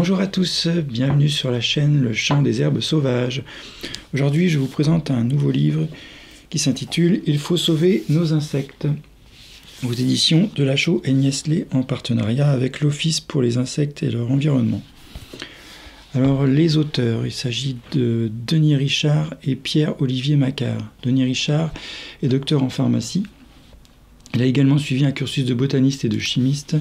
Bonjour à tous, bienvenue sur la chaîne Le Chant des Herbes Sauvages. Aujourd'hui, je vous présente un nouveau livre qui s'intitule « Il faut sauver nos insectes » aux éditions de Lachaud et Niestlé en partenariat avec l'Office pour les insectes et leur environnement. Alors, les auteurs, il s'agit de Denis Richard et Pierre-Olivier Macquart. Denis Richard est docteur en pharmacie. Il a également suivi un cursus de botaniste et de chimiste.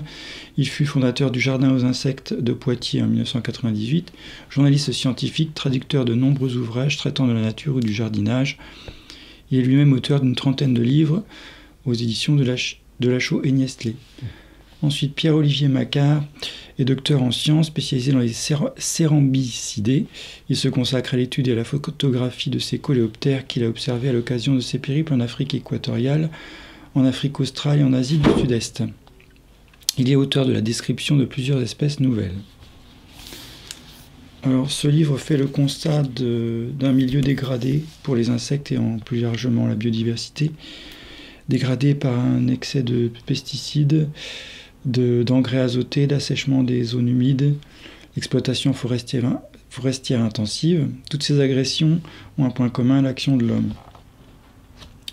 Il fut fondateur du Jardin aux insectes de Poitiers en 1998, journaliste scientifique, traducteur de nombreux ouvrages traitant de la nature ou du jardinage. Il est lui-même auteur d'une trentaine de livres aux éditions de Lachaud et Niestlé. Ensuite, Pierre-Olivier Macquart est docteur en sciences, spécialisé dans les cérambycidés. Il se consacre à l'étude et à la photographie de ces coléoptères qu'il a observés à l'occasion de ses périples en Afrique équatoriale, en Afrique australe et en Asie du Sud-Est. Il est auteur de la description de plusieurs espèces nouvelles. Alors, ce livre fait le constat d'un milieu dégradé pour les insectes et plus largement la biodiversité, dégradé par un excès de pesticides, d'engrais azotés, d'assèchement des zones humides, exploitation forestière intensive. Toutes ces agressions ont un point commun, l'action de l'homme.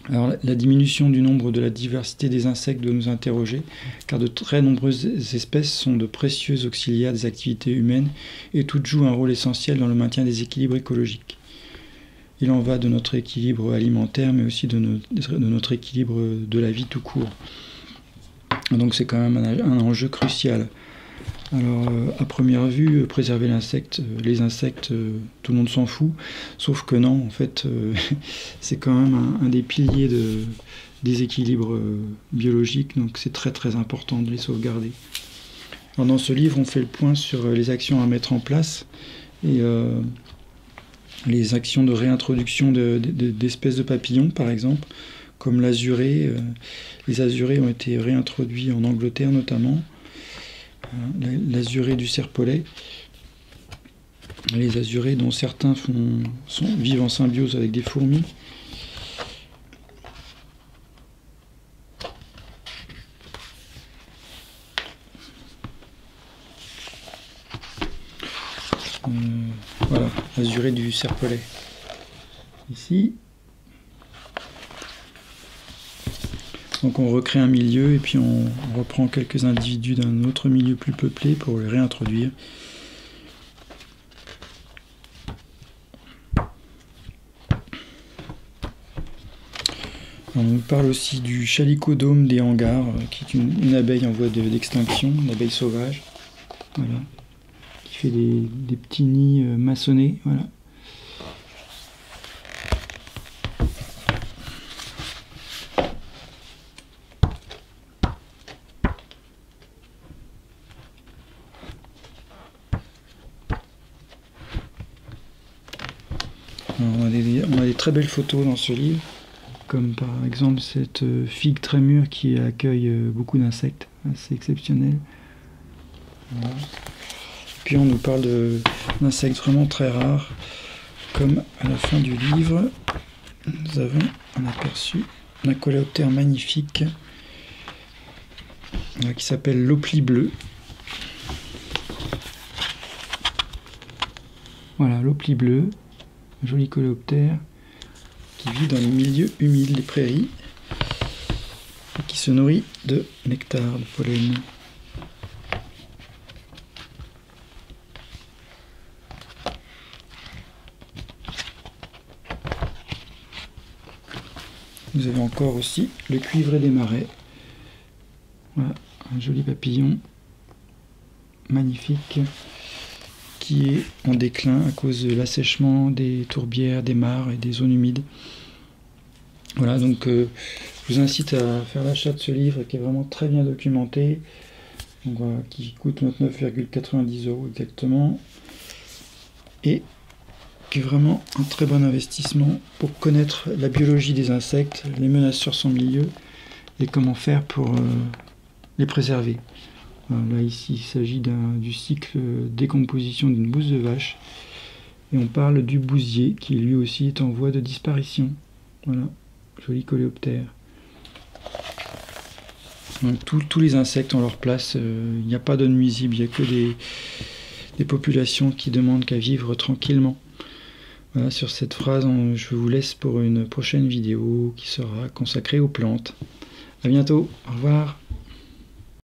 Alors, la diminution du nombre de la diversité des insectes doit nous interroger, car de très nombreuses espèces sont de précieux auxiliaires des activités humaines et toutes jouent un rôle essentiel dans le maintien des équilibres écologiques. Il en va de notre équilibre alimentaire, mais aussi de notre équilibre de la vie tout court. Donc c'est quand même un enjeu crucial. Alors, à première vue, préserver les insectes, tout le monde s'en fout, sauf que non, en fait, c'est quand même un des piliers des équilibres biologiques, donc c'est très très important de les sauvegarder. Alors, dans ce livre, on fait le point sur les actions à mettre en place et les actions de réintroduction d'espèces de papillons, par exemple, comme l'azuré. Les azurés ont été réintroduits en Angleterre notamment. L'azuré du serpolet, les azurés dont certains vivent en symbiose avec des fourmis. Voilà, l'azuré du serpolet. Ici. Donc on recrée un milieu et puis on reprend quelques individus d'un autre milieu plus peuplé pour les réintroduire. On nous parle aussi du chalicodome des hangars, qui est une abeille en voie d'extinction, une abeille sauvage, voilà, qui fait des petits nids maçonnés, voilà. On a des très belles photos dans ce livre, comme par exemple cette figue très mûre qui accueille beaucoup d'insectes, c'est exceptionnel. Voilà. Puis on nous parle d'insectes vraiment très rares, comme à la fin du livre, nous avons un aperçu d'un coléoptère magnifique qui s'appelle l'opli bleu. Voilà, l'opli bleu. Un joli coléoptère qui vit dans les milieux humides, les prairies, et qui se nourrit de nectar, de pollen. Vous avez encore aussi le cuivré des marais. Voilà, un joli papillon magnifique, qui est en déclin à cause de l'assèchement des tourbières, des mares et des zones humides. Voilà, donc je vous incite à faire l'achat de ce livre qui est vraiment très bien documenté, donc, voilà, qui coûte 29,90 € exactement, et qui est vraiment un très bon investissement pour connaître la biologie des insectes, les menaces sur son milieu, et comment faire pour les préserver. Là, ici, il s'agit du cycle décomposition d'une bouse de vache. Et on parle du bousier, qui lui aussi est en voie de disparition. Voilà, joli coléoptère. Donc tous les insectes ont leur place. Il n'y a pas de nuisibles, il n'y a que des des populations qui demandent qu'à vivre tranquillement. Voilà, sur cette phrase, je vous laisse pour une prochaine vidéo qui sera consacrée aux plantes. À bientôt, au revoir.